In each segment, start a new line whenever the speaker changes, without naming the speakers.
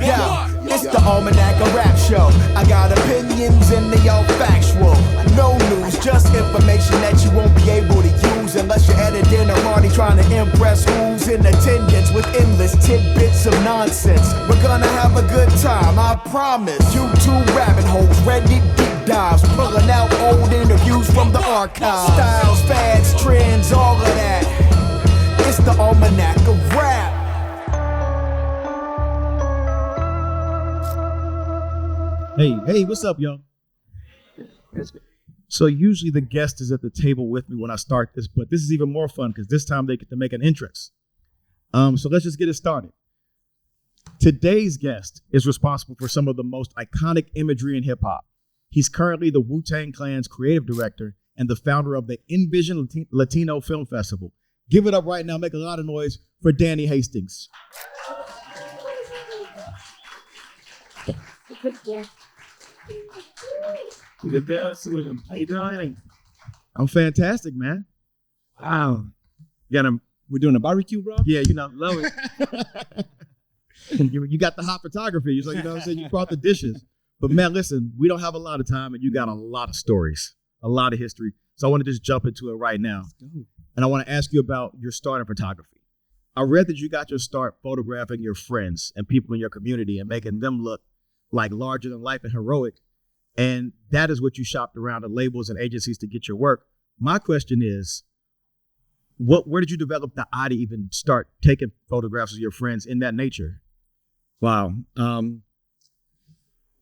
Yeah, it's the Almanac, a rap show. I got opinions and they all factual. No news, just information that you won't be able to use unless you're at a dinner party trying to impress who's in attendance with endless tidbits of nonsense. We're gonna have a good time, I promise. YouTube rabbit holes, Reddit deep dives, pulling out old interviews from the archives. Styles, fads, trends, all of that. It's the Almanac of Rap.
Hey, what's up, y'all? So usually the guest is at the table with me when I start this, but this is even more fun because this time they get to make an entrance. So let's just get it started. Today's guest is responsible for some of the most iconic imagery in hip hop. He's currently the Wu Tang Clan's creative director and the founder of the NVISION Latino Film Festival. Give it up right now. Make a lot of noise for Danny Hastings. How you doing? I'm fantastic, man. Wow. We're doing a barbecue, bro? Yeah, love it. you got the hot photography. So, what I'm saying? You brought the dishes. But man, listen, we don't have a lot of time and you got a lot of stories, a lot of history. So I want to just jump into it right now. And I want to ask you about your start in photography. I read that you got your start photographing your friends and people in your community and making them look like larger than life and heroic. And that is what you shopped around the labels and agencies to get your work. My question is, where did you develop the eye to even start taking photographs of your friends in that nature?
Wow.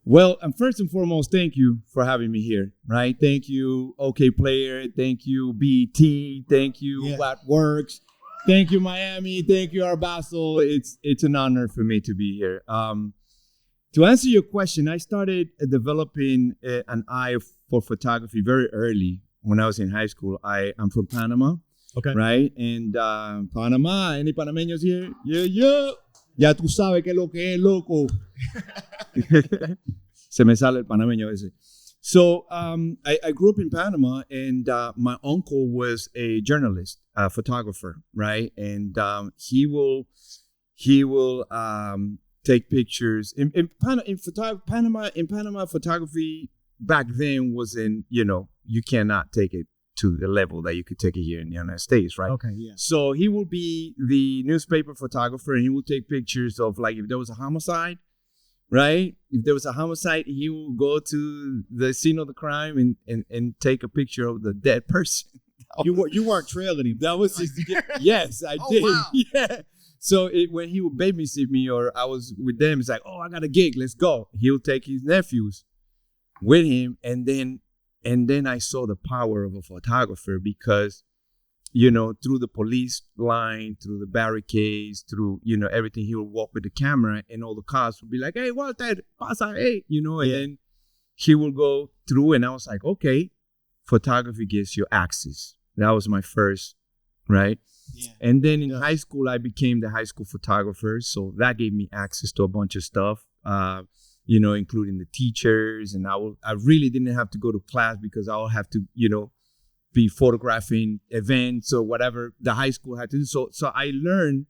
Well, first and foremost, thank you for having me here, right? Thank you, Okayplayer. Thank you, BT. Thank you, What Works. Thank you, Miami. Thank you, Art Basel. It's an honor for me to be here. To answer your question, I started developing an eye for photography very early when I was in high school. I'm from Panama,
okay,
right? And Panama, any Panameños here? Yeah. Ya tú sabes que lo que es, loco. Se me sale el panameño ese. So I grew up in Panama, and my uncle was a journalist, a photographer, right? And he will take pictures. In Panama, photography back then wasn't, you cannot take it to the level that you could take it here in the United States, right?
Okay, yeah.
So he will be the newspaper photographer, and he will take pictures of, like, if there was a homicide, right? If there was a homicide, he will go to the scene of the crime and take a picture of the dead person.
You weren't trailing him.
That was his, yes, I did.
Wow.
Yeah. So when he would babysit me or I was with them, it's like, oh, I got a gig, let's go. He'll take his nephews with him, and then I saw the power of a photographer because, through the police line, through the barricades, through, everything, he would walk with the camera and all the cops would be like, hey, Walter, pasa, hey, and then he will go through, and I was like, okay, photography gives you access. That was my first, right? Yeah. And then in high school, I became the high school photographer. So that gave me access to a bunch of stuff. Including the teachers, and I really didn't have to go to class because I would have to, be photographing events or whatever the high school had to do. So I learned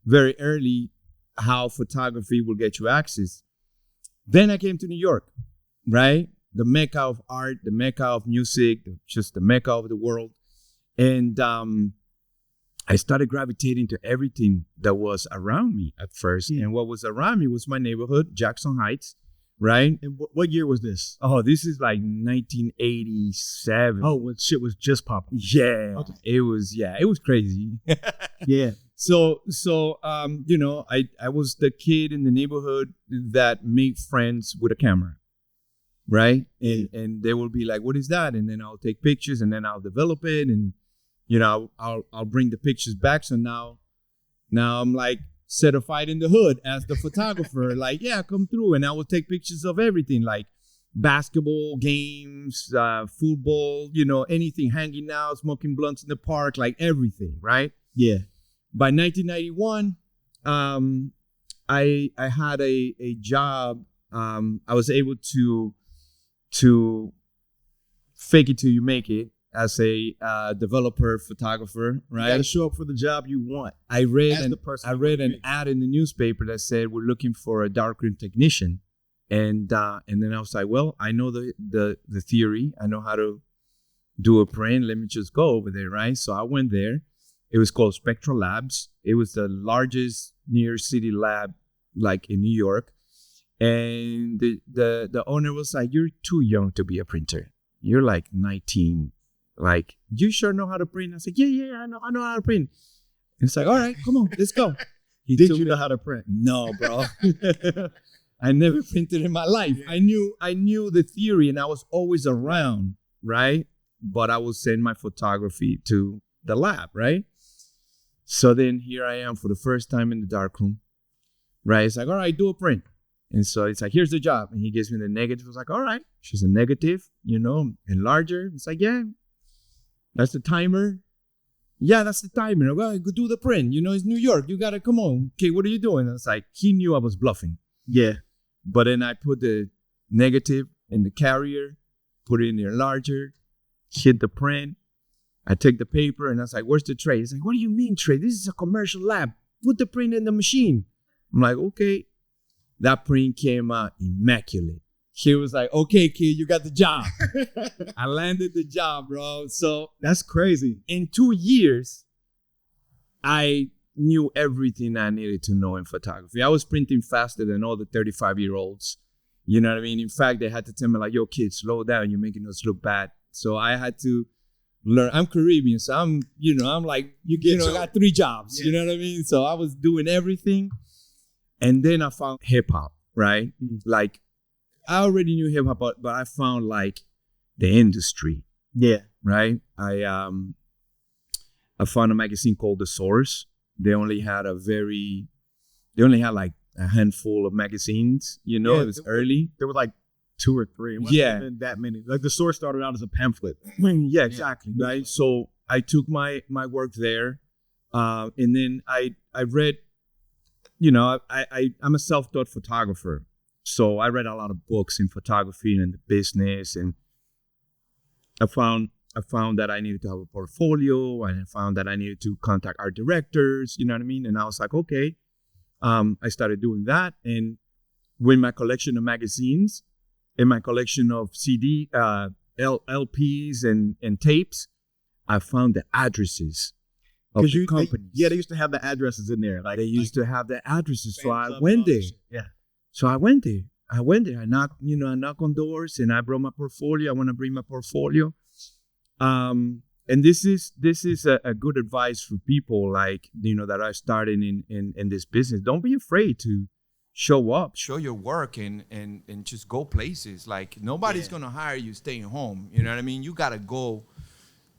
very early how photography will get you access. Then I came to New York, right? The mecca of art, the mecca of music, just the mecca of the world. And I started gravitating to everything that was around me at first. Yeah. And what was around me was my neighborhood, Jackson Heights, right?
And what year was this?
Oh, this is like 1987.
Oh, when shit was just popping.
Yeah. Okay. It was crazy.
Yeah.
So I was the kid in the neighborhood that made friends with a camera, right? And they will be like, what is that? And then I'll take pictures, and then I'll develop it, and I'll bring the pictures back. So now I'm like certified in the hood as the photographer. Like, yeah, come through, and I will take pictures of everything, like basketball games, football, anything, hanging out, smoking blunts in the park, like everything, right?
Yeah.
By 1991, I had a job. I was able to fake it till you make it. as a developer photographer, right?
You got to show up for the job you want.
I read
as
an
the person
I
you
read
wanna
an
be.
ad in the newspaper that said we're looking for a darkroom technician, and then I was like, well, I know the theory. I know how to do a print. Let me just go over there, right? So I went there. It was called Spectral Labs. It was the largest near city lab, like in New York. And the owner was like, "You're too young to be a printer. You're like 19. Like, you sure know how to print?" I said, "Yeah, I know how to print." And it's like, "All right, come on, let's go." He
Did
took
you
me-
know how to print?
No, bro. I never printed in my life. I knew the theory, and I was always around, right? But I would send my photography to the lab, right? So then here I am for the first time in the darkroom, right? It's like, "All right, do a print." And so it's like, "Here's the job." And he gives me the negative. I was like, "All right." She's a negative, enlarger. It's like, "Yeah, that's the timer." "Yeah, that's the timer." "Well, go do the print. It's New York. You got to come on. Okay, what are you doing?" And it's like, he knew I was bluffing.
Yeah.
But then I put the negative in the carrier, put it in the enlarger, hit the print. I take the paper and I was like, "Where's the tray?" He's like, "What do you mean tray? This is a commercial lab. Put the print in the machine." I'm like, "Okay." That print came out immaculate. He was like, "Okay, kid, you got the job." I landed the job, bro. So
That's crazy.
in 2 years, I knew everything I needed to know in photography. I was printing faster than all the 35-year-olds. You know what I mean? In fact, they had to tell me like, "Yo, kid, slow down. You're making us look bad." So I had to learn. I'm Caribbean, so I'm like, I got 3 jobs.
Yeah.
You know what I mean? So I was doing everything. And then I found hip hop, right? Like, I already knew hip hop, but I found like the industry,
Yeah.
right? I found a magazine called The Source. They only had like a handful of magazines,
Yeah,
it was early.
There were like 2 or 3. It must
Yeah.
have been that many. Like the Source started out as a pamphlet.
Yeah, exactly. Right. So I took my work there. And then I read, I'm a self-taught photographer. So I read a lot of books in photography and the business, and I found that I needed to have a portfolio, and I found that I needed to contact art directors, you know what I mean? And I was like, okay. I started doing that, and with my collection of magazines and my collection of CD, LPs and tapes, I found the addresses of the companies.
They used to have the addresses in there. Like
They used to have the addresses, so I
club
went
and all
there.
that shit. Yeah.
So I went there. I knock on doors, and I brought my portfolio. I want to bring my portfolio. And this is a good advice for people like, that are starting in this business. Don't be afraid to show up, show your work, and just go places. Like, nobody's going to hire you staying home. You know what I mean? You got to go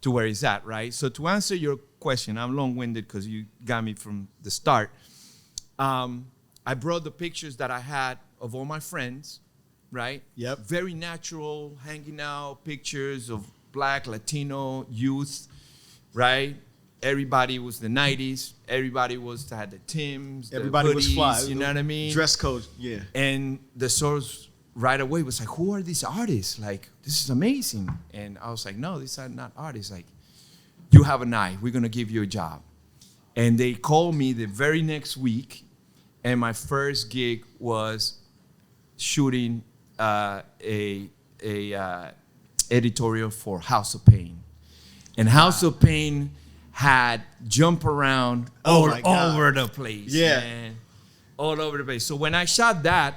to where it's at, right? So to answer your question, I'm long-winded because you got me from the start. I brought the pictures that I had of all my friends, right?
Yep.
Very natural, hanging out, pictures of Black, Latino youth, right? Everybody was the 90s. Everybody had the Timbs, the
Everybody
hoodies,
was fly.
you know what I mean?
Dress code, yeah.
And the source right away was like, who are these artists? Like, this is amazing. And I was like, no, these are not artists. Like, you have an eye. We're going to give you a job. And they called me the very next week. And my first gig was shooting a editorial for House of Pain. And House of Pain had jump around all over the place.
Yeah.
Man. All over the place. So when I shot that,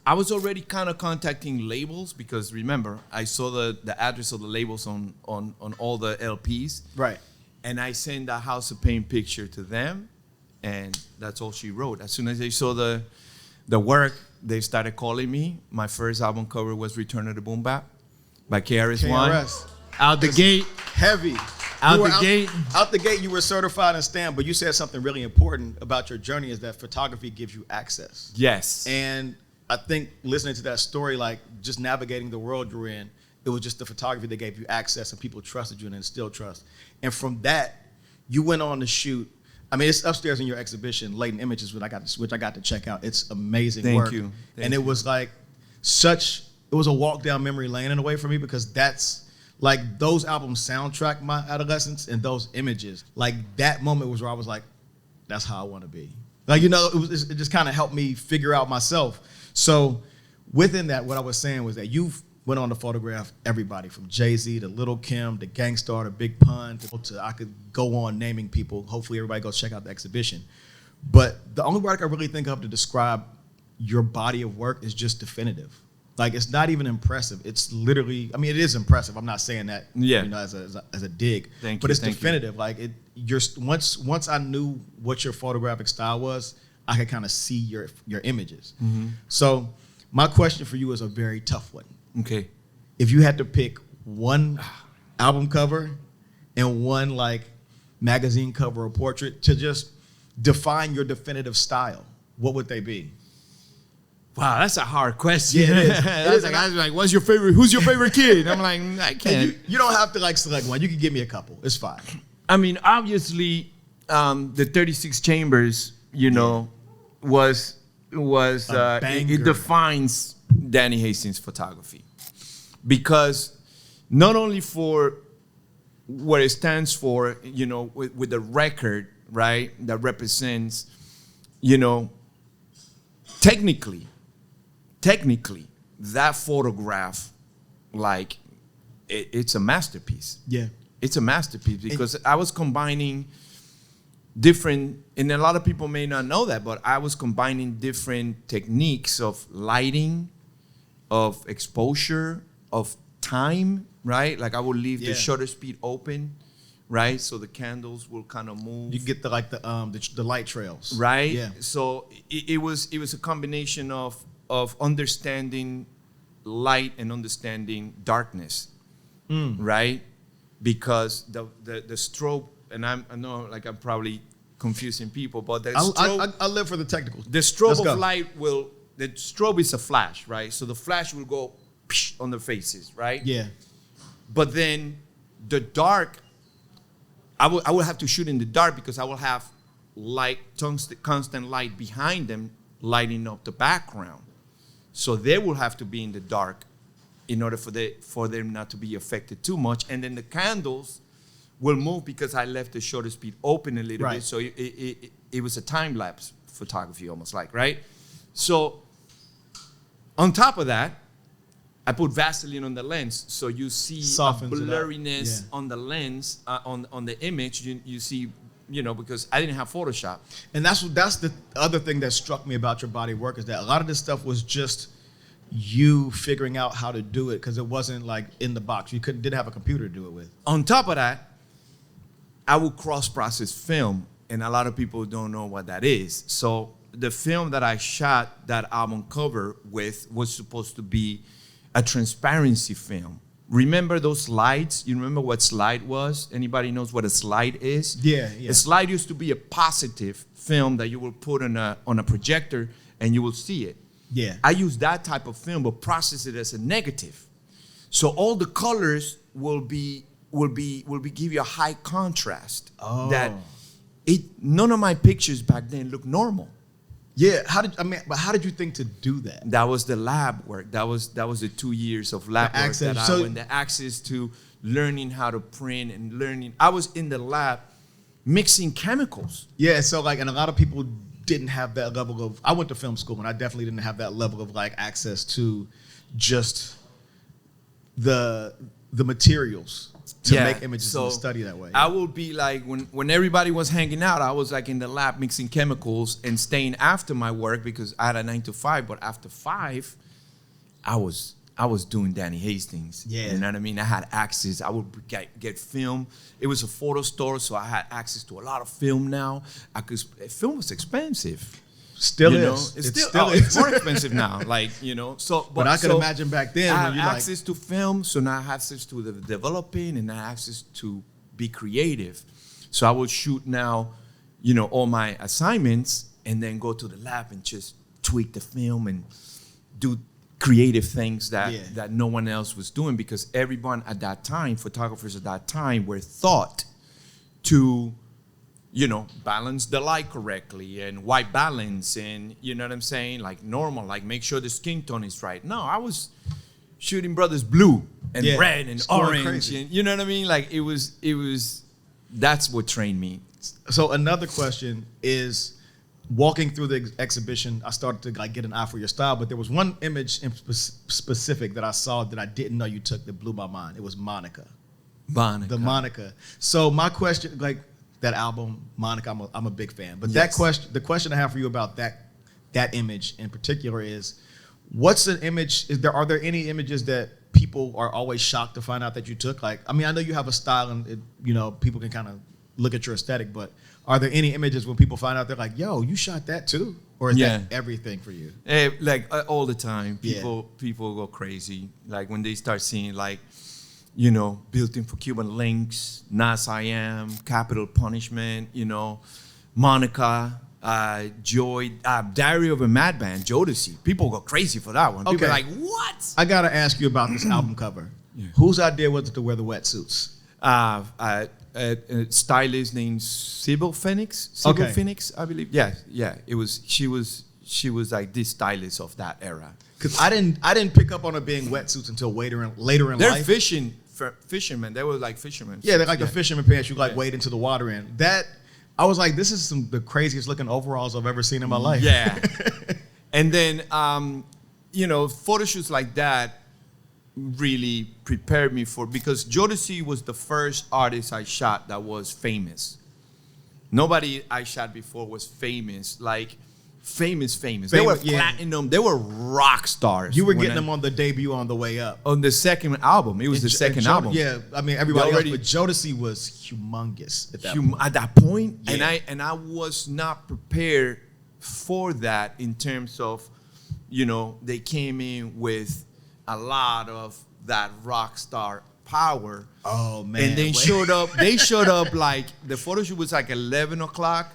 I was already kind of contacting labels because remember, I saw the address of the labels on all the LPs.
Right.
And I sent that House of Pain picture to them, and that's all she wrote. As soon as they saw the work, they started calling me. My first album cover was Return of the Boom Bap by KRS-One.
KRS.
Out the gate.
Heavy.
Out
You were
the gate.
Out the gate, you were certified and stamped, but you said something really important about your journey is that photography gives you access.
Yes.
And I think listening to that story, like just navigating the world you're in, it was just the photography that gave you access and people trusted you and still trust. And from that, you went on to shoot. I mean, it's upstairs in your exhibition, Latent Images, which I got to check out. It's amazing work.
Thank you.
And it was like it was a walk down memory lane in a way for me because that's
Like those albums soundtrack my adolescence, and those images, like that moment was where I was like, that's how I want to be. Like, you know, it just kind of helped me figure out myself. So within that, what I was saying was that you've went on to photograph everybody from Jay-Z to Lil' Kim to Gang Starr to Big Pun to I could go on naming people. Hopefully everybody goes check out the exhibition. But the only word I can really think of to describe your body of work is just definitive. Like, it's not even impressive. It's literally, I mean, it is impressive. I'm not saying that, you know, as a dig. But it's definitive. Like, once I knew what your photographic style was, I could kind of see your images. Mm-hmm. So my question for you is a very tough one.
Okay.
If you had to pick one album cover and one, like, magazine cover or portrait to just define your definitive style, what would they be?
Wow, that's a hard question.
Yeah, it is.
It is. Like, I was like, who's your favorite kid? I'm like, I can't.
You don't have to like select one. You can give me a couple. It's fine.
I mean, obviously, the 36 Chambers, you know, was it defines Danny Hastings photography, because not only for what it stands for, you know, with the record, right, that represents, you know, technically, that photograph, like, it's a masterpiece.
Yeah.
It's a masterpiece because I was combining different, and a lot of people may not know that, but I was combining different techniques of lighting, of exposure, of time, right? Like, I would leave the shutter speed open, right? So the candles will kind of move.
You get the light trails.
Right?
Yeah.
So it was a combination of understanding light and understanding darkness, right? Because the strobe, and I know, like, I'm probably confusing people, but the strobe,
I live for the technicals.
The strobe of light the strobe is a flash, right? So the flash will go on the faces, right?
Yeah.
But then the dark, I will have to shoot in the dark because I will have light, constant light behind them, lighting up the background. So they will have to be in the dark in order for them not to be affected too much. And then the candles will move because I left the shutter speed open a little bit. So it was a time-lapse photography almost, like, right? So on top of that, I put Vaseline on the lens, so you see
Softens
a blurriness on the lens, on the image. You see, you know, because I didn't have Photoshop. And
that's the other thing that struck me about your body of work, is that a lot of this stuff was just you figuring out how to do it, because it wasn't like in the box. You didn't have a computer to do it with.
On top of that, I would cross-process film, and a lot of people don't know what that is. So the film that I shot that album cover with was supposed to be a transparency film. Remember those slides? You remember what slide was? Anybody knows what a slide is?
Yeah.
A slide used to be a positive film that you will put on a projector and you will see it.
Yeah.
I use that type of film, but process it as a negative. So all the colors will give you a high contrast.
Oh.
That none of my pictures back then looked normal.
Yeah, how did you think to do that?
That was the lab work. That was the 2 years of lab work that I went, the access to learning how to print and learning. I was in the lab mixing chemicals.
Yeah, so like, and a lot of people didn't have that level of, I went to film school and I definitely didn't have that level of like access to just the materials to make images and study that way.
I would be like, when everybody was hanging out, I was like in the lab mixing chemicals and staying after my work because I had a 9 to 5. But after 5, I was doing Danny Hastings.
Yeah.
You know what I mean? I had access. I would get film. It was a photo store, so I had access to a lot of film now. Film was expensive.
Still
you
is.
Know? It's more expensive now. Like, you know.
But I could imagine back then
I
when you
have access to film, so now I have access to the developing and I have access to be creative. So I would shoot now, you know, all my assignments and then go to the lab and just tweak the film and do creative things that no one else was doing, because everyone at that time, photographers at that time, were taught to, you know, balance the light correctly and white balance and, you know what I'm saying, like normal, like make sure the skin tone is right. No, I was shooting Brothers Blue, and red and orange, crazy. And you know what I mean? Like it was. That's what trained me.
So another question is, walking through the exhibition, I started to like get an eye for your style, but there was one image in specific that I saw that I didn't know you took that blew my mind. It was Monica. The Monica. So my question, like that album, Monica, I'm a big fan. But the question I have for you about that image in particular is, what's an image? Are there any images that people are always shocked to find out that you took? Like, I mean, I know you have a style and people can kind of look at your aesthetic, but are there any images when people find out they're like, yo, you shot that too? Or is that everything for you?
All the time. People go crazy. Like when they start seeing like, Built In for Cuban Links, Nas I Am, Capital Punishment, Monica, Joy, Diary of a Madman, Jodeci. People go crazy for that one. People are like, what?
I got to ask you about this album cover. Whose idea was it to wear the wetsuits?
A stylist named Sybil Phoenix, I believe. Yeah. It was. She was like this stylist of that era.
Because I didn't pick up on it being wetsuits until later in life.
They're fishermen. They were like fishermen.
Yeah, they're like the fisherman pants you like wade into the water in. That I was like, this is the craziest looking overalls I've ever seen in my life.
Yeah. And then photo shoots like that really prepared me because Jodeci was the first artist I shot that was famous. Nobody I shot before was famous, like famous. They were platinum. They were rock stars.
You were getting them on the debut on the way up.
On the second album. It was the second album.
Yeah, I mean, everybody else, but Jodeci was humongous at that point.
At that point. Yeah. And I was not prepared for that in terms of, they came in with a lot of that rock star power.
Oh man!
And they showed up. They showed up like the photo shoot was like 11 o'clock.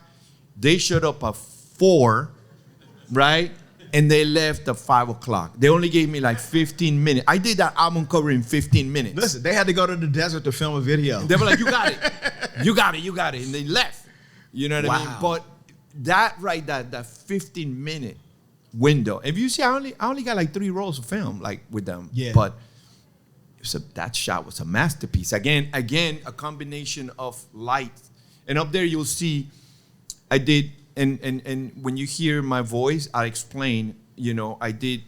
They showed up at 4, right? And they left at 5 o'clock. They only gave me like 15 minutes. I did that album cover in 15 minutes.
Listen, they had to go to the desert to film a video.
They were like, "You got it, you got it," and they left. You know what I mean? But that 15-minute window. If you see, I only got like 3 rolls of film, like with them.
Yeah.
But that shot was a masterpiece. Again, a combination of light. And up there you'll see, I did, and when you hear my voice, I explain. I did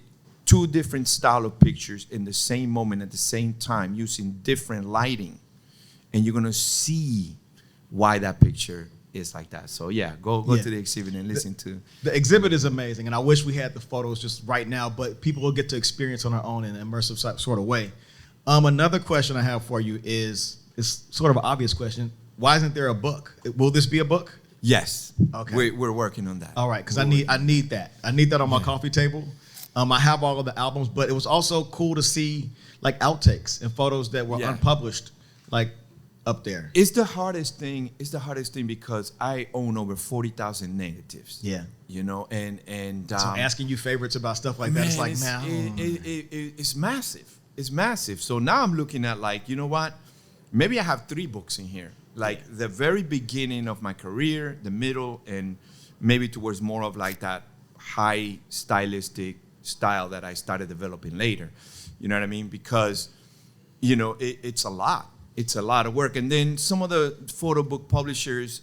2 different style of pictures in the same moment at the same time using different lighting, and you're gonna see why that picture is like that. So go to the exhibit and listen to.
The exhibit is amazing, and I wish we had the photos just right now, but people will get to experience on their own in an immersive sort of way. Another question I have for you is sort of an obvious question. Why isn't there a book? Will this be a book?
Yes.
Okay.
We're working on that.
All right, because I need that. I need that on my coffee table. I have all of the albums, but it was also cool to see like outtakes and photos that were unpublished, like up there.
It's the hardest thing. So I own over 40,000 negatives.
Yeah.
And
so asking you favorites about stuff like that, it's like,
it's massive. It's massive. So now I'm looking at like, you know what? Maybe I have 3 books in here. Like the very beginning of my career, the middle, and maybe towards more of like that high stylistic style that I started developing later. You know what I mean? Because, it's a lot. It's a lot of work. And then some of the photo book publishers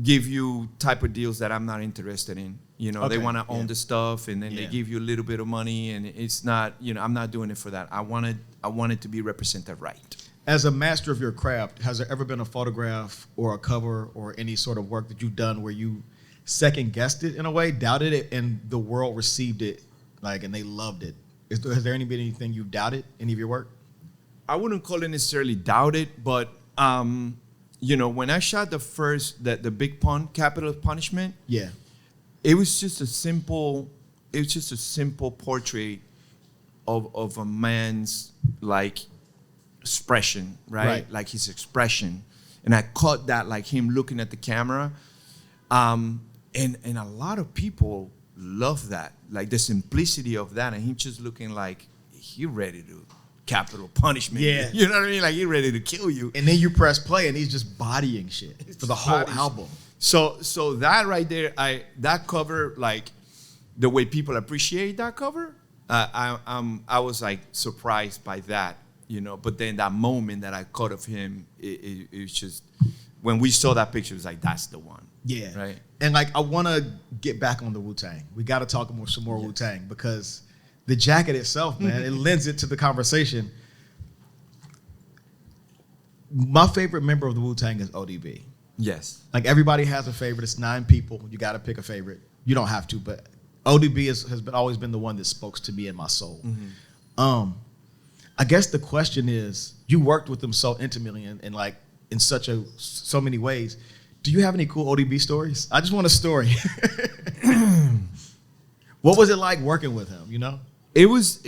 give you type of deals that I'm not interested in. They want to own the stuff, and then they give you a little bit of money, and it's not, I'm not doing it for that. I want it to be represented right.
As a master of your craft, has there ever been a photograph or a cover or any sort of work that you've done where you second guessed it in a way, doubted it, and the world received it, and they loved it? Has there been anything you've doubted, any of your work?
I wouldn't call it necessarily doubted, but when I shot the Big Pun, Capital Punishment, it was just a simple portrait of a man's expression, right? Like his expression, and I caught that like him looking at the camera, and a lot of people love that, like the simplicity of that, and him just looking like he ready to capital punishment.
Yeah.
You know what I mean? Like he's ready to kill you.
And then you press play and he's just bodying shit for the whole album.
So that right there, that cover, like the way people appreciate that cover, I was like surprised by that. But then that moment that I caught of him, it was just, when we saw that picture, it was like, that's the one.
Yeah.
Right.
And like, I want to get back on the Wu-Tang. We got to talk some more Wu-Tang, because the jacket itself, man, it lends it to the conversation. My favorite member of the Wu-Tang is ODB.
Yes.
Like, everybody has a favorite. It's 9 people. You got to pick a favorite. You don't have to, but ODB has always been the one that spoke to me in my soul. I guess the question is, you worked with them so intimately and like in so many ways. Do you have any cool ODB stories? I just want a story. What was it like working with him?
It was.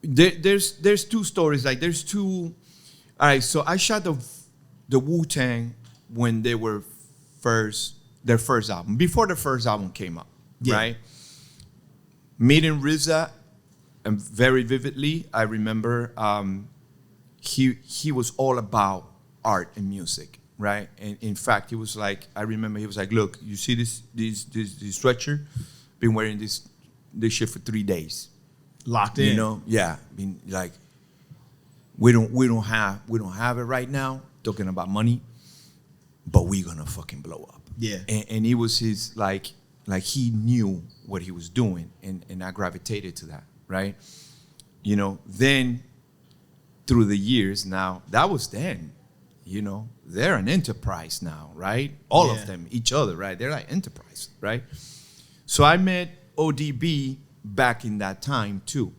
There's 2 stories. Like, there's 2. All right. So I shot the Wu-Tang when they were their first album, before the first album came up. Yeah. Right. Meeting RZA, and very vividly, I remember he was all about art and music. Right. And in fact, he was like, I remember he was like, look, you see this stretcher? Been wearing this shit for 3 days.
Locked in.
Yeah. I mean, like, we don't have it right now, talking about money, but we're gonna fucking blow up.
Yeah.
And it was his like he knew what he was doing, and I gravitated to that, right? Then through the years, now that was then. They're an enterprise now, right? All of them, each other, right? They're like enterprise, right? So I met ODB back in that time too.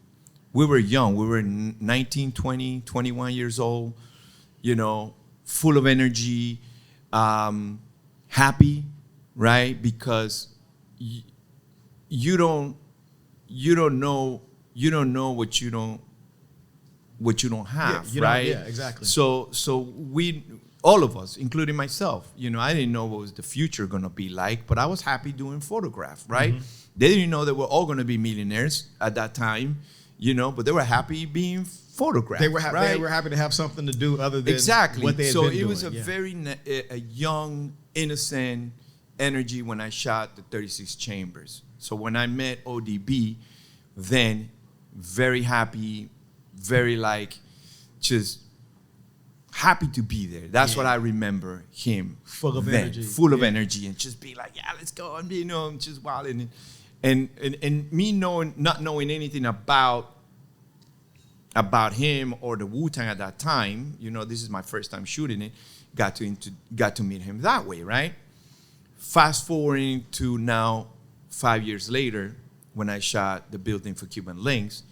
We were young. We were 19, 20, 21 years old, full of energy, happy, right? Because you don't know what you don't have, right?
Yeah, exactly.
So we, all of us, including myself, I didn't know what was the future gonna be like, but I was happy doing photograph, right? They didn't know that we're all gonna be millionaires at that time, but they were happy being photographed.
They were
right?
happy to have something to do other than
exactly
what they had
so
been
it
doing.
was a young, innocent energy when I shot the 36 Chambers. So when I met ODB, then very happy, very just happy to be there. That's what I remember him.
Full of
then,
energy.
Full of energy, and just be like, yeah, let's go. And just wilding. And me not knowing anything about him or the Wu-Tang at that time, this is my first time shooting it, got to meet him that way, right? Fast forwarding to now, 5 years later, when I shot the building for Cuban Links,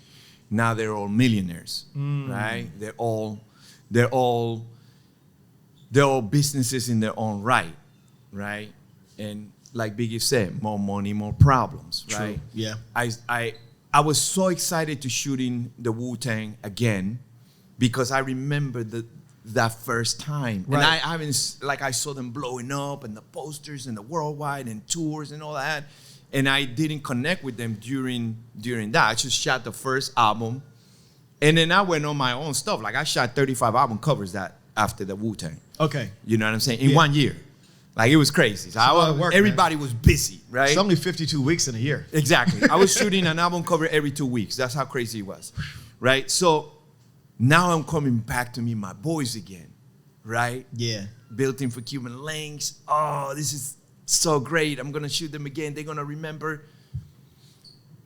now they're all millionaires, right? They're all businesses in their own right? And like Biggie said, more money, more problems, right?
True. Yeah.
I was so excited to shooting the Wu-Tang again, because I remember that first time. Right. And I saw them blowing up, and the posters and the worldwide and tours and all that. And I didn't connect with them during that. I just shot the first album, and then I went on my own stuff. Like, I shot 35 album covers after the Wu-Tang.
Okay.
You know what I'm saying? In 1 year. Like, it was crazy. So everybody was busy, right?
It's only 52 weeks in a year.
Exactly. I was shooting an album cover every 2 weeks. That's how crazy it was, right? So now I'm coming back to meet my boys again, right?
Yeah.
Built in for Cuban Links. Oh, this is so great. I'm going to shoot them again. They're going to remember.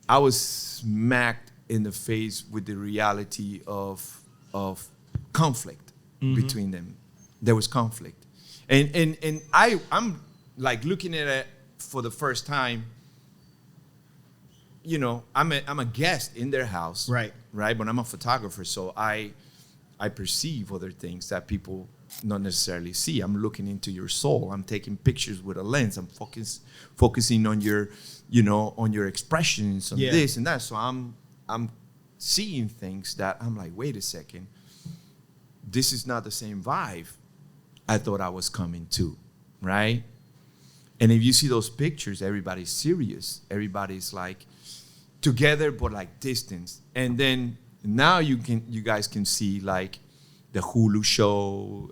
I was smacked in the face with the reality of conflict between them. There was conflict. And I'm like looking at it for the first time. I'm a guest in their house. Right. But I'm a photographer, so I perceive other things that people not necessarily see. I'm looking into your soul. I'm taking pictures with a lens. I'm focusing on your, on your expressions, on this and that. So I'm seeing things that I'm like, wait a second, this is not the same vibe I thought I was coming to, right? And if you see those pictures, everybody's serious. Everybody's like together, but like distance. And then now you guys can see like the Hulu show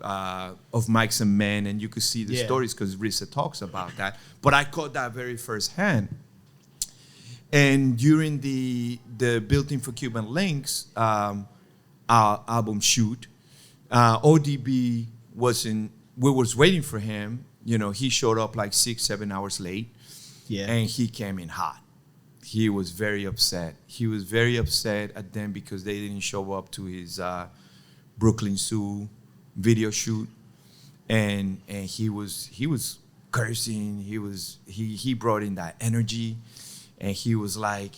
of Mike's and Men, and you could see the stories because RZA talks about that. But I caught that very first hand. And during the Built-In for Cuban Links, I album shoot. ODB we was waiting for him. You know, he showed up like 6-7 hours late.
Yeah.
And he came in hot. He was very upset. He was very upset at them because they didn't show up to his Brooklyn Zoo video shoot. And he was cursing. He brought in that energy. And he was like,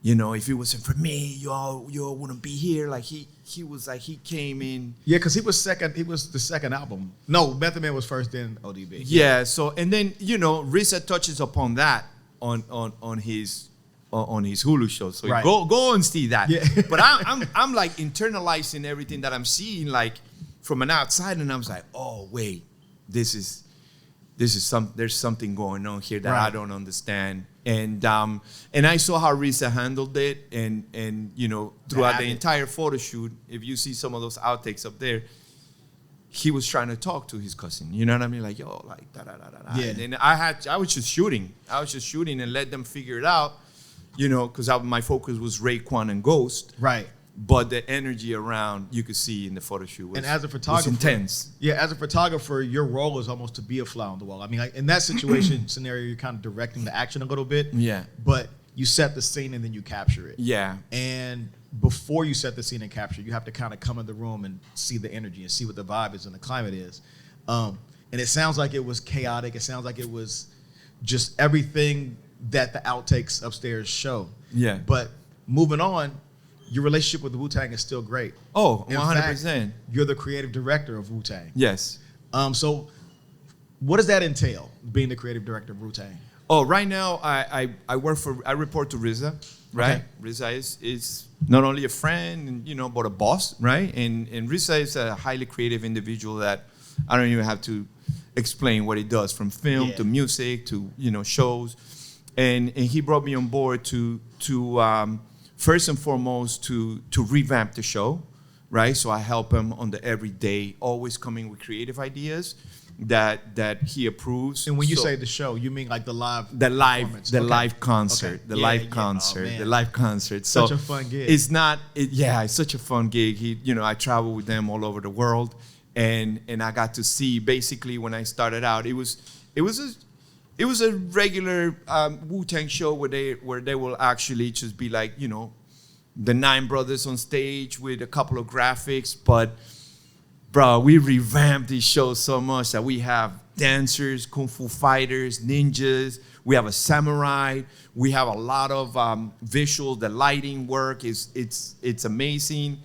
you know, if it wasn't for me, y'all wouldn't be here. Like he was like, he came in.
Yeah, because he was the second album. No, Method Man was first, then ODB.
Yeah. So, and then, you know, RZA touches upon that on his Hulu show. So
right.
go and see that.
Yeah.
But I'm like internalizing everything that I'm seeing like from an outside, and I was like, oh wait, there's something going on here that I don't understand. And I saw how RZA handled it, and you know, throughout the entire photo shoot, if you see some of those outtakes up there, he was trying to talk to his cousin. You know what I mean? Like, yo, like da da da da.
Yeah.
And then I was just shooting and let them figure it out. You know, because my focus was Raekwon and Ghost.
Right.
But the energy around, you could see in the photo shoot was,
and as a photographer,
was intense.
Yeah, as a photographer, your role is almost to be a fly on the wall. I mean, like in that scenario, you're kind of directing the action a little bit.
Yeah.
But you set the scene and then you capture it.
Yeah.
And before you set the scene and capture, you have to kind of come in the room and see the energy and see what the vibe is and the climate is. And it sounds like it was chaotic. It sounds like it was just everything that the outtakes upstairs show.
Yeah.
But moving on, your relationship with the Wu-Tang is still great.
Oh,
In
100%.
fact, you're the creative director of Wu-Tang.
Yes.
So what does that entail, being the creative director of Wu-Tang?
Oh, right now I report to RZA, right?
Okay.
RZA is not only a friend, and, you know, but a boss, right? And RZA is a highly creative individual that I don't even have to explain what he does, from film to music to, you know, shows. And he brought me on board to first and foremost to revamp the show, right? So I help him on the everyday, always coming with creative ideas that he approves.
And when you say the show, you mean like the live performance?
live concert,
Okay.
the
Yeah,
live
yeah.
concert,
Oh, man.
the live concert. So
Such a fun gig.
It's such a fun gig. I travel with them all over the world, and I got to see, basically, when I started out, it was a regular Wu-Tang show where they will actually just be like, you know, the 9 brothers on stage with a couple of graphics. But bro, we revamped this show so much that we have dancers, kung fu fighters, ninjas. We have a samurai. We have a lot of visuals. The lighting work it's amazing.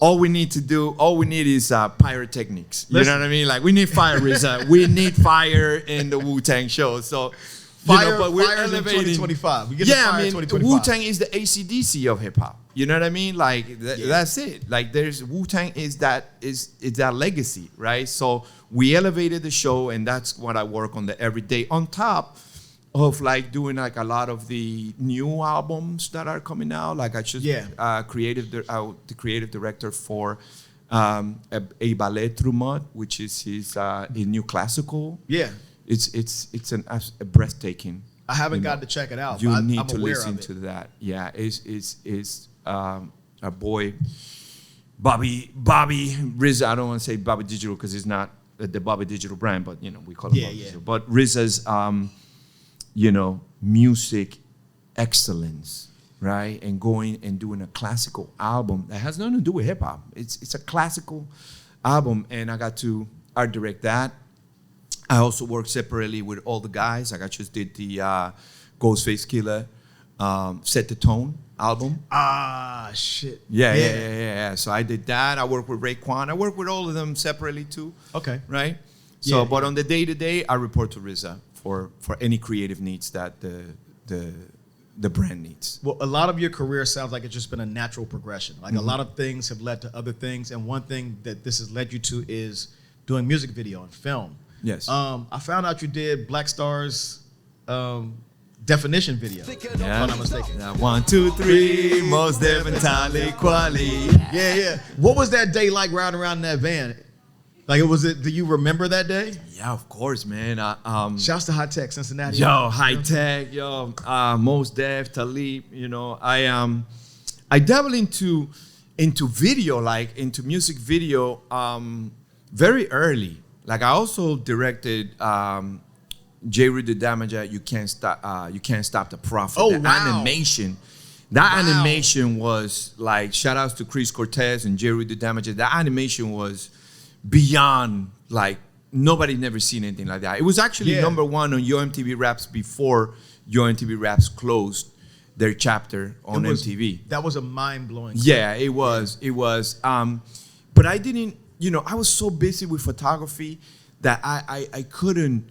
All we need is pyrotechnics. You know what I mean? Like, we need fire, RZA. We need fire in the Wu-Tang show. So, but we're elevating.
2025. We get the fire in 2025.
Wu-Tang is the AC/DC of hip hop. You know what I mean? Like, that's it. Like, Wu-Tang is that legacy, right? So we elevated the show, and that's what I work on the everyday. On top of like doing like a lot of the new albums that are coming out. Like, I just the creative director for a ballet through mud, which is his new classical.
Yeah,
it's a breathtaking.
I haven't got to check it out.
You need to listen to that. Yeah, it's our boy Bobby RZA. I don't want to say Bobby Digital because it's not the Bobby Digital brand, but you know, we call it Bobby Digital. But RZA's music excellence, right? And going and doing a classical album that has nothing to do with hip hop. It's a classical album, and I got to art direct that. I also work separately with all the guys. Like, I just did the Ghostface Killer Set the Tone album.
Ah, shit.
Yeah. So I did that. I work with Raekwon. I work with all of them separately too.
Okay.
Right? So, but on the day-to-day, I report to RZA for any creative needs that the brand needs.
Well, a lot of your career sounds like it's just been a natural progression. Like, a lot of things have led to other things, and one thing that this has led you to is doing music video and film.
Yes.
I found out you did Black Star's definition video. If I'm not mistaken.
1, 2, 3, most definitely quality.
Yeah. What was that day like riding around in that van? Like, do you remember that day?
Yeah, of course, man.
Shouts to High Tech, Cincinnati.
Yo, High Tech, Mos Def, Talib. You know, I dabble into into video, like into music video, very early. Like I also directed J. Reed the Damager, You Can't Stop the Prophet.
Oh,
the
wow.
animation. That animation was like, shout outs to Chris Cortez and J. Reed the Damager. That animation was beyond, like, nobody never seen anything like that. It was actually number one on Yo MTV Raps before Yo MTV Raps closed their chapter on MTV.
That was a mind-blowing
Yeah, it was. But I didn't, I was so busy with photography that I couldn't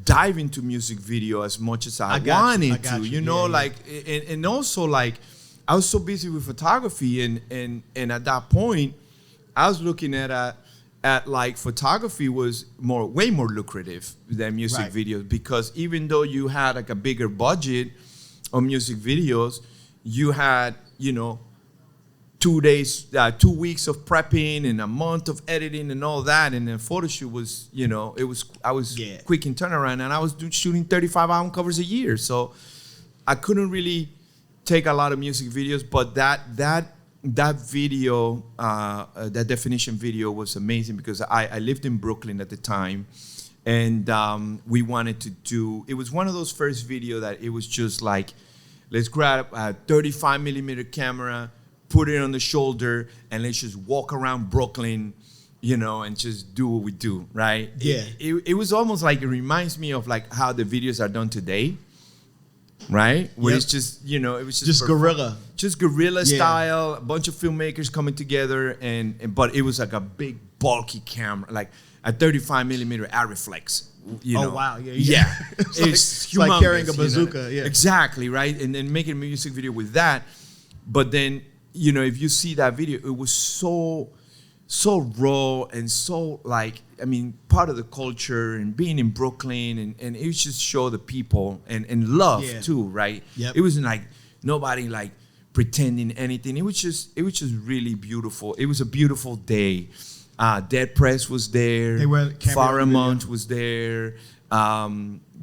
dive into music video as much as I wanted to. Like, and also, like, I was so busy with photography, and at that point, I was looking at like photography was way more lucrative than music videos, because even though you had like a bigger budget on music videos, you had 2 weeks of prepping and a month of editing and all that, and then photo shoot was I was quick in turnaround, and I was shooting 35 album covers a year, so I couldn't really take a lot of music videos. But that video, that definition video was amazing, because I lived in Brooklyn at the time, and we wanted to do, it was one of those first video that it was just like, let's grab a 35 millimeter camera, put it on the shoulder, and let's just walk around Brooklyn, and just do what we do, right?
Yeah.
It was almost like, it reminds me of like how the videos are done today, right? Where it's just, it was just
guerrilla.
Just guerrilla style, a bunch of filmmakers coming together, but it was like a big bulky camera, like a 35 millimeter Arriflex.
Oh wow!
Yeah.
It's like carrying a bazooka. Yeah,
exactly, right. And then making a music video with that. But then, if you see that video, it was so raw and so, like, part of the culture, and being in Brooklyn, and it just show the people and love too, right?
Yep.
It wasn't like nobody like pretending anything. It was just really beautiful. It was a beautiful day. Dead Press was there. Faramount was there.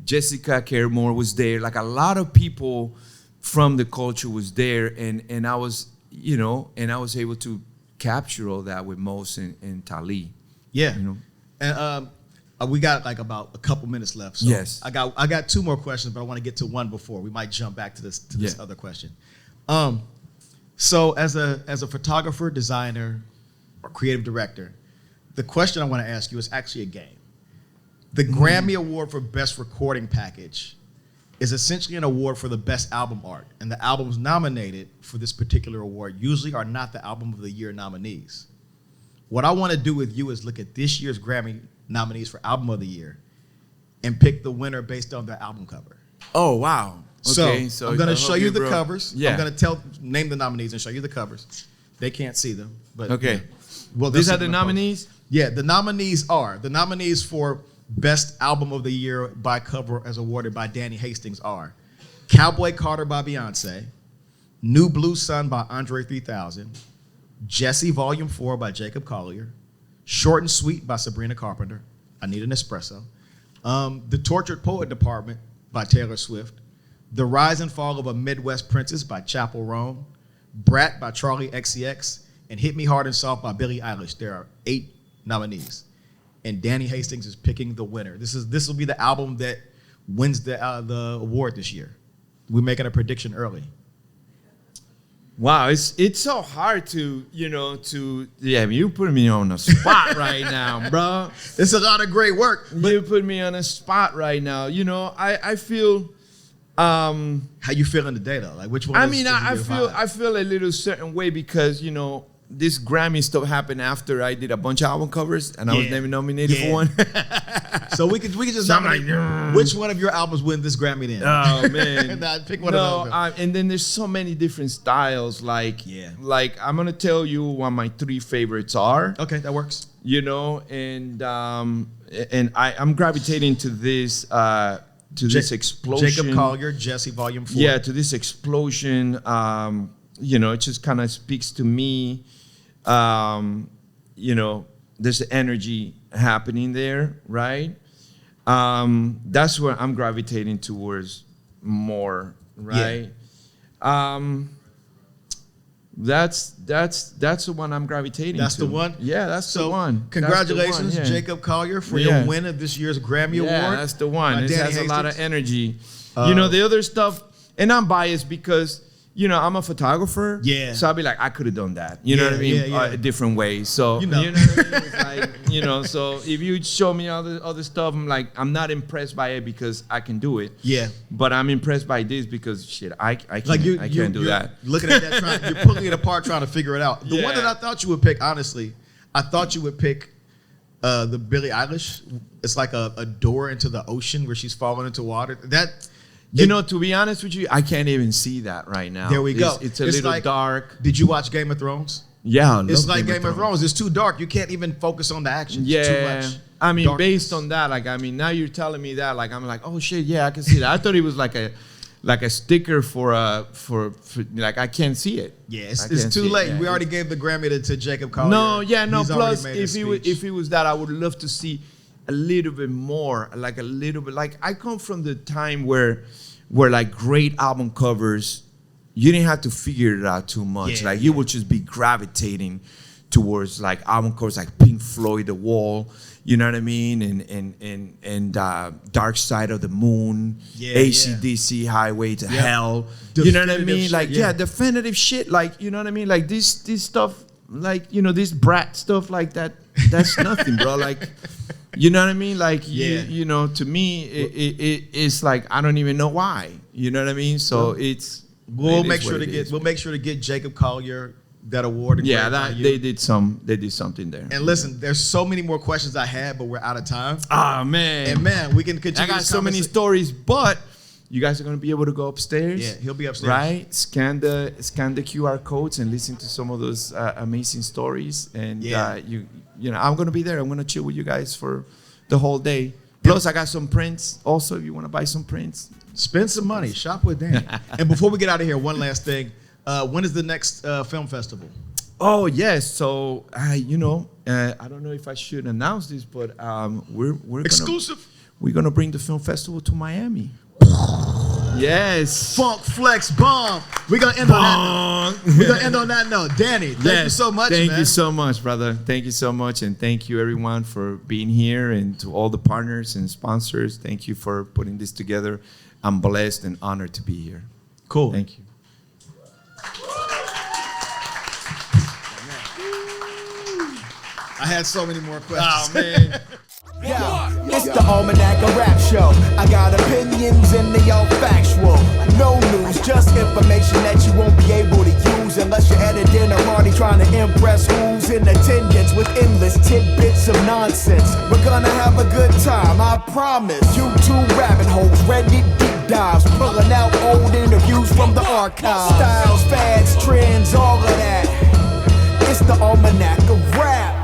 Jessica Caremore was there. Like, a lot of people from the culture was there, and I was, I was able to capture all that with Mos and Tali.
Yeah. And we got like about a couple minutes left. So
yes.
I got two more questions, but I want to get to one before we might jump back to this other question. So as a photographer, designer, or creative director, the question I want to ask you is actually a game. The Grammy Award for Best Recording Package is essentially an award for the best album art, and the albums nominated for this particular award usually are not the Album of the Year nominees. What I want to do with you is look at this year's Grammy nominees for Album of the Year and pick the winner based on their album cover.
Oh, wow. Okay,
so I'm going to show you the covers.
Yeah.
I'm going to name the nominees and show you the covers. They can't see them. But
okay.
Yeah. Well,
these are the nominees?
Yeah, the nominees for Best Album of the Year by cover as awarded by Danny Hastings are Cowboy Carter by Beyonce, New Blue Sun by Andre 3000, Jesse Volume 4 by Jacob Collier, Short and Sweet by Sabrina Carpenter, I Need an Espresso, The Tortured Poet Department by Taylor Swift, The Rise and Fall of a Midwest Princess by Chappell Roan, Brat by Charlie XCX, and Hit Me Hard and Soft by Billie Eilish. There are 8 nominees, and Danny Hastings is picking the winner. This will be the album that wins the award this year. We're making a prediction early.
Wow, it's so hard to you put me on a spot right now, bro.
It's a lot of great work.
You put me on a spot right now. I feel.
How you feeling today though? Like, which one?
I feel a little certain way because this Grammy stuff happened after I did a bunch of album covers and I was never nominated for one.
So we could just nominate which one of your albums win this Grammy then?
Oh man,
pick one of those.
And then there's so many different styles. Like I'm gonna tell you what my 3 favorites are.
Okay, that works.
And I'm gravitating to this. This explosion.
Jacob Collier, Jesse Volume 4.
Yeah, to this explosion. It just kind of speaks to me. There's energy happening there, right? That's where I'm gravitating towards more, right? That's the one I'm gravitating
That's
to.
the one?
Yeah, that's the
So
one.
congratulations,
That's the one, yeah.
Jacob Collier, for your win of this year's Grammy Award.
Yeah, that's the one.
by
It
Danny
has a lot of
Hastings.
energy. The other stuff, and I'm biased because, I'm a photographer.
Yeah.
So I'll be like, I could have done that. You know what I
Yeah,
mean?
yeah.
A different way. So,
You know.
what I mean? It's like, so if you show me other stuff, I'm like, I'm not impressed by it because I can do it.
Yeah.
But I'm impressed by this because, shit, I can't,
Like
I can't do
you're
that.
Looking at that, you're pulling it apart, trying to figure it out. The one
Yeah.
that I thought you would pick, honestly, I thought you would pick the Billie Eilish. It's like a door into the ocean where she's falling into water.
To be honest with you, I can't even see that right now.
There we go.
It's a little
like,
dark.
Did you watch Game of Thrones?
Yeah, I love
It's like Game of Thrones. It's too dark. You can't even focus on the action. It's too much.
I mean,
darkness.
based on that, now you're telling me that, I'm like, oh shit, yeah, I can see that. I thought it was like a sticker for I can't see it.
Yeah,
I
it's
can't
too
see it,
late.
yeah.
We already gave the Grammy to Jacob Collier.
No.
He's already
Plus,
made his
if
speech.
it was that, I would love to see a little bit more, like a little bit. Like I come from the time where like great album covers, you didn't have to figure it out too much.
Yeah,
You would just be gravitating towards like album covers like Pink Floyd, The Wall. You know what I mean? And Dark Side of the Moon,
Yeah,
AC/DC, Highway to Hell. You know what I
Definitive
mean?
shit,
Like
yeah.
definitive shit. Like, you know what I mean? Like this stuff, like, this brat stuff like that. That's nothing, bro. Like, you know what I mean? Like,
Yeah.
to me, it's like I don't even know why. You know what I mean? So
We'll
it
make
is
sure
what
to
it
get
is.
We'll make sure to get Jacob Collier that award.
Yeah,
engraved on you.
they did something there.
And listen, there's so many more questions I had, but we're out of time.
Ah man,
And man, we can continue.
I got
this
so many
conversa-
stories, but you guys are gonna be able to go upstairs.
Yeah, he'll be upstairs.
Right? Scan the QR codes and listen to some of those amazing stories. And
Yeah.
I'm gonna be there. I'm gonna chill with you guys for the whole day. Plus, I got some prints. Also, if you want to buy some prints,
Spend some money. Shop with Danny. And before we get out of here, one last thing. When is the next film festival?
oh yes. So I don't know if I should announce this, but we're
Exclusive.
We're gonna bring the film festival to Miami. Yes.
Funk Flex Bomb. We're gonna end on that note. We're gonna end on that note. Danny, thank you so much,
Thank
man.
you so much, brother. Thank you so much, and thank you everyone for being here, and to all the partners and sponsors. Thank you for putting this together. I'm blessed and honored to be here.
Cool.
Thank you.
I had so many more questions.
Oh man.
Yeah, it's the Almanac, a rap show. I got opinions and they all factual. No news, just information that you won't be able to use unless you're at a dinner party trying to impress who's in attendance with endless tidbits of nonsense. We're gonna have a good time, I promise. YouTube rabbit holes, Reddit deep dives, pulling out old interviews from the archives. Styles, fads, trends, all of that. It's the Almanac of rap.